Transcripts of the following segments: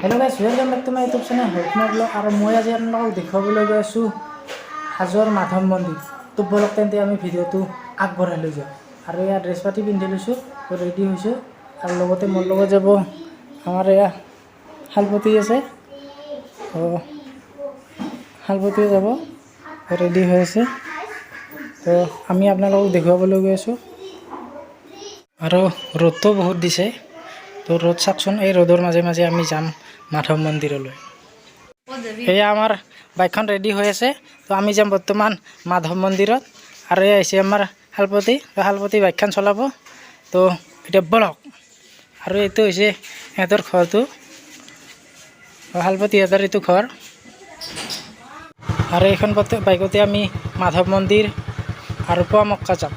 Hello guys, welcome back to my YouTube channel Harkumar blog. और मैं आज आपलोक देखाबले गई आसो हाजोर माधव मंदिर। तो ब्लॉग तेंते आमी भिडिओ आगबढ़ाई লৈ যাওঁ। और या ड्रेस पाति पिंधि लैसो, तो रेडी होइसो। और लगते मोर লগত যাব आमार या हालपति आछे, तो हालपतिও যাব, रेडी হৈ আছে। तो आमी आपनालोকক দেখুৱাবলৈ গৈ আছো। और र'दটো बहुत दिसे, तो र'द चाकचोन। এই ৰ'দৰ মাজে মাজে আমি যাম माधव मन्दिरলৈ। এয়া আমাৰ বাইকখন ৰেডি হৈ আছে, তো আমি যাম বৰ্তমান মাধৱ মন্দিৰত। আৰু এই আহিছে আমাৰ হালপতি, তো হালপতি বাইকখন চলাব। তো এটা ব্লগ। আৰু এইটো হৈছে ইহঁতৰ ঘৰটো, হালপতি ইহঁতৰ এইটো ঘৰ। আৰু এইখন বাইকতে আমি মাধৱ মন্দিৰ আৰু পুৱামক্কা যাম।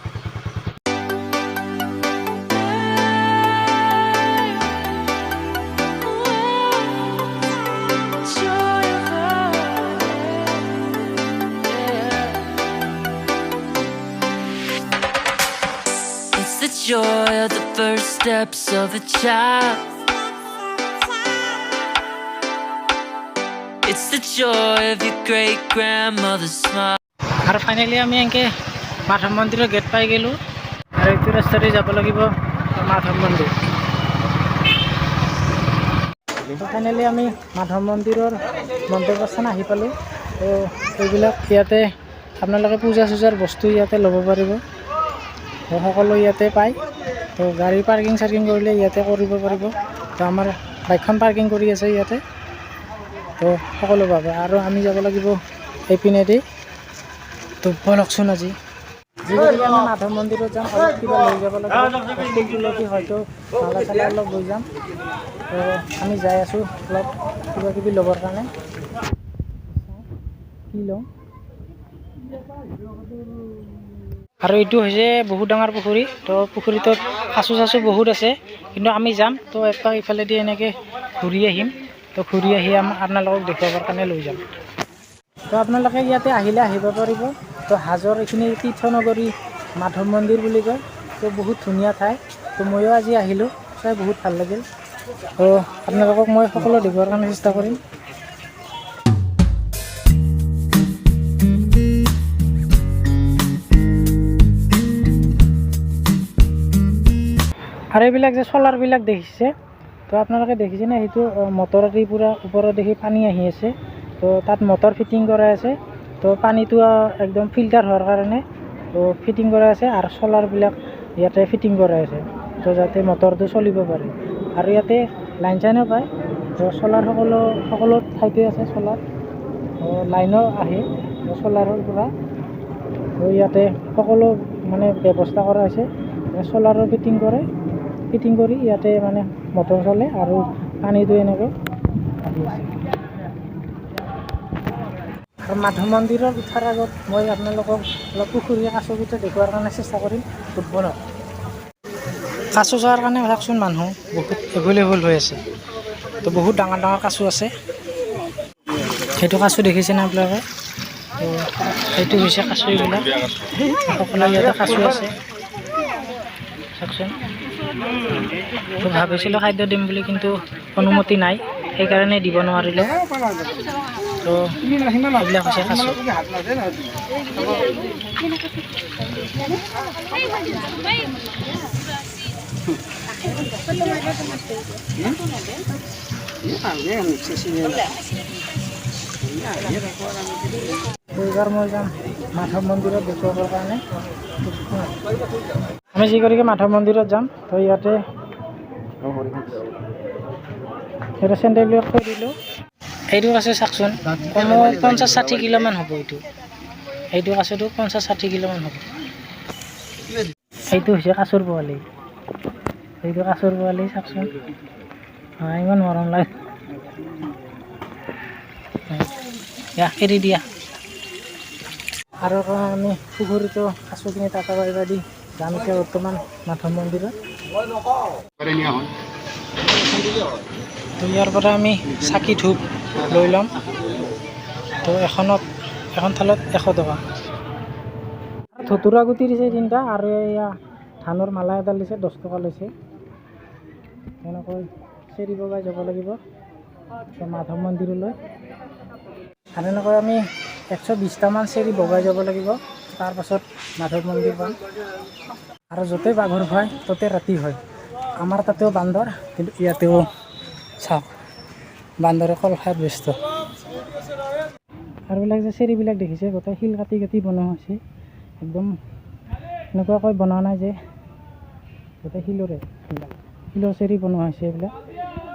The joy of the first steps of a child. It's the joy of your great grandmother's smile. और फाइनली आमी एंके माधव मन्दिर गेट पाई गेलु। और एतु रास्तारे যাব লাগিব माधव मन्दिर। तो फाइनली आमी माधव मन्दिरर मन्दिरस्थान आহি পালো। तो এইবিলাক ইয়াতে আপোনালোকে পূজা চূজাৰ বস্তু ইয়াতে ল'ব পাৰিব। সকলো ইয়াতে পায়। তো গাড়ী পাৰ্কিং চাৰ্কিং কৰিলে ইয়াতে কৰিব পাৰিব। তো আমাৰ বাইকখন পাৰ্কিং কৰি আছে ইয়াতে, তো সকলো পাব। আৰু আমি যাব লাগিব এইপিনেদি। তো বলকচোন আজি যিহেতু আমি মাধৱ মন্দিৰত যাম, অলপ কিবা লৈ যাব লাগিব। তুলসী হয়তো মালা চালা অলপ লৈ যাম। তো আমি যাই আছোঁ অলপ কিবা কিবি ল'বৰ কাৰণে। কি লওঁ? আৰু এইটো হৈছে বহুত ডাঙৰ পুখুৰী। তো পুখুৰীটোত কাছু চাছু বহুত আছে, কিন্তু আমি যাম তো একপাক ইফালেদি এনেকৈ ঘূৰি আহিম। তো ঘূৰি আহি আপোনালোকক দেখুৱাবৰ কাৰণে লৈ যাম। তো আপোনালোকে ইয়াতে আহিলে আহিব পাৰিব। তো হাজোৰ এইখিনি তীৰ্থনগৰী মাধৱ মন্দিৰ বুলি কয়। তো বহুত ধুনীয়া ঠাই। তো ময়ো আজি আহিলোঁ, চাই বহুত ভাল লাগিল। তো আপোনালোকক মই সকলো দেখুৱাৰ কাৰণে চেষ্টা কৰিম। আৰু এইবিলাক যে চলাৰবিলাক দেখিছে, তো আপোনালোকে দেখিছেনে? সেইটো মটৰেদি পূৰা ওপৰত দেখি পানী আহি আছে। তো তাত মটৰ ফিটিং কৰা আছে। তো পানীটো একদম ফিল্টাৰ হোৱাৰ কাৰণে তো ফিটিং কৰা আছে। আৰু চলাৰবিলাক ইয়াতে ফিটিং কৰা আছে, তো যাতে মটৰটো চলিব পাৰে। আৰু ইয়াতে লাইন চাইনো পায়। তো চলাৰ সকলো ঠাইতে আছে চলাৰ, লাইনো আহে চলাৰৰ পৰা। তো ইয়াতে সকলো মানে ব্যৱস্থা কৰা হৈছে। চলাৰৰ ফিটিং কৰি ইয়াতে মানে মটৰ চলে আৰু পানীটো এনেকৈ আহি আছে। আৰু মাধৱ মন্দিৰত উঠাৰ আগত মই আপোনালোকক অলপ পুখুৰী কাছকেইটা দেখুৱাৰ কাৰণে চেষ্টা কৰিম ফুটবলত। কাছু চোৱাৰ কাৰণে চাওকচোন, মানুহ বহুত এভেইলেবল হৈ আছে। তো বহুত ডাঙৰ ডাঙৰ কাছু আছে। সেইটো কাছু দেখিছেনে আপোনালোকে? তো সেইটো হৈছে কাছু। এইবিলাক সকলো ইয়াতে কাছু আছে চাওকচোন। তো ভাবিছিলোঁ খাদ্য দিম বুলি, কিন্তু অনুমতি নাই, সেইকাৰণে দিব নোৱাৰিলোঁ। তো এইবিলাক হৈছে কাছু। এইবাৰ মই যাম মাধৱ মন্দিৰত দেখুৱাবৰ কাৰণে। আমি যি কৰিকে মাধৱ মন্দিৰত যাম, তো ইয়াতে চেণ্ডেলবিলাক থৈ দিলোঁ। এইটো আছে চাওকচোন, কমেও 50-60 কিলোমান হ'ব। এইটো কাছুটো 50-60 কিলোমান হ'ব। এইটো হৈছে কাছুৰ পোৱালি। এইটো কাছুৰ পোৱালি চাওকচোন, ইমান মৰম লাগে। এৰি দিয়া। আৰু আমি পুখুৰীটো কাছুখিনি টাকা পাৰিবা দি যাম এতিয়া বৰ্তমান মাধৱ মন্দিৰত। তো ইয়াৰ পৰা আমি চাকি ধূপ লৈ ল'ম। তো এখন থালত 100 টকা। ধতুৰা গুটি দিছে 3টা, আৰু এয়া ধানৰ মালা এডাল দিছে 10 টকা লৈছে। এনেকৈ চেৰি বগাই যাব লাগিব তো মাধৱ মন্দিৰলৈ। আৰু এনেকৈ আমি 120টামান চিৰি বগাই যাব লাগিব, তাৰপাছত মাধৱ মন্দিৰ পাম। আৰু য'তে বাঘৰ ভয় ত'তে ৰাতি হয়। আমাৰ তাতেও বান্দৰ, কিন্তু ইয়াতেও চাওক বান্দৰে কল খাত ব্যস্ত। আৰু এইবিলাক যে চিৰিবিলাক দেখিছে গোটেই শিল কাটি কাটি বনোৱা হৈছে, একদম এনেকুৱাকৈ বনোৱা নাই যে গোটেই শিলৰে, শিলৰ চিৰি বনোৱা হৈছে, এইবিলাক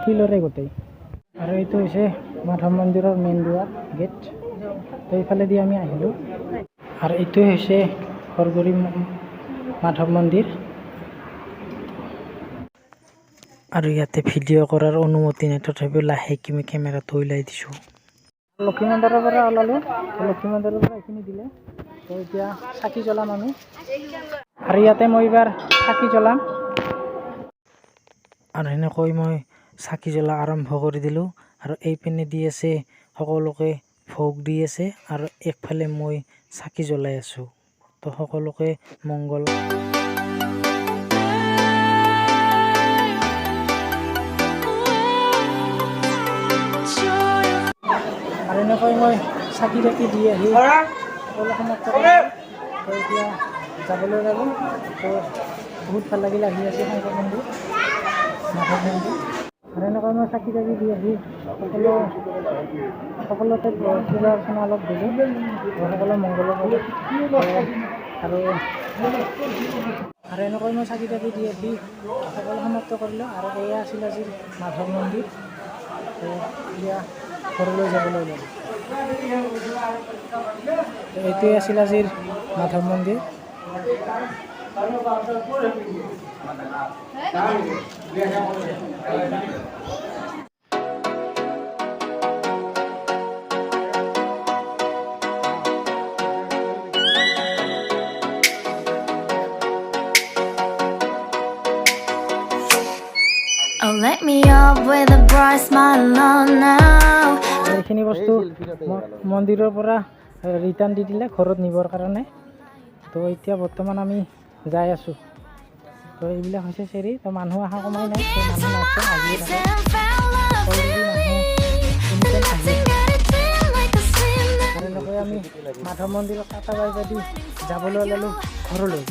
শিলৰে গোটেই। আৰু এইটো হৈছে মাধৱ মন্দিৰৰ মেইন দুৱাৰ গেট। তো এইফালেদি আমি আহিলোঁ। আৰু এইটোৱে হৈছে সৰগুৰি মাধৱ মন্দিৰ। আৰু ইয়াতে ভিডিঅ' কৰাৰ অনুমতি নাই, তথাপিও লাহেকৈ মই কেমেৰাটো ওলাই দিছোঁ। লক্ষী মন্দিৰৰ পৰা ওলালোঁ, লক্ষী মন্দিৰৰ পৰা এইখিনি দিলে। তো এতিয়া চাকি জ্বলাম আমি। আৰু ইয়াতে মই এইবাৰ চাকি জ্বলাম। আৰু সেনেকৈ মই চাকি জ্বলা আৰম্ভ কৰি দিলোঁ। আৰু এইপিনে দি আছে সকলোকে ভোগ দি আছে, আৰু একফালে মই চাকি জ্বলাই আছোঁ। তো সকলোকে মংগল। আৰু এনেকৈ মই চাকি তাকি দি আহি সকলো সমাপ্ত কৰিলোঁ। তো এতিয়া যাবলৈ গ'লোঁ। তো বহুত ভাল লাগিল আহি আছে শংকৰ মন্দিৰ, মাধৱ মন্দিৰ। আৰু এনেকৈ মই চাকি তাকি দি আহি সকলোতে পূজা অৰ্চনা অলপ দিলোঁ, সকলো মংগলৰ বাবে। আৰু এনেকৈ মই চাকি তাকি দি আহি সকলো সমাপ্ত কৰিলোঁ। আৰু এয়া আছিল আজিৰ মাধৱ মন্দিৰ। এতিয়া ঘৰলৈ যাবলৈ ল'লোঁ। এইটোৱে আছিল আজিৰ মাধৱ মন্দিৰ। Oh, let me up with a bright smile on now. এইখিনি বস্তু মন্দিৰৰ পৰা ৰিটাৰ্ণ দি দিলে ঘৰত নিবৰ কাৰণে। তো এতিয়া বৰ্তমান আমি যাই আছোঁ। তো এইবিলাক হৈছে চেৰি। তো মানুহ অহা কমাই নাই, তো মানুহ নাচে আহিয়ে থাকে। আৰু এনেকৈ আমি মাধৱ মন্দিৰৰ কাটা বাইবা দি যাবলৈ ওলালোঁ ঘৰলৈ।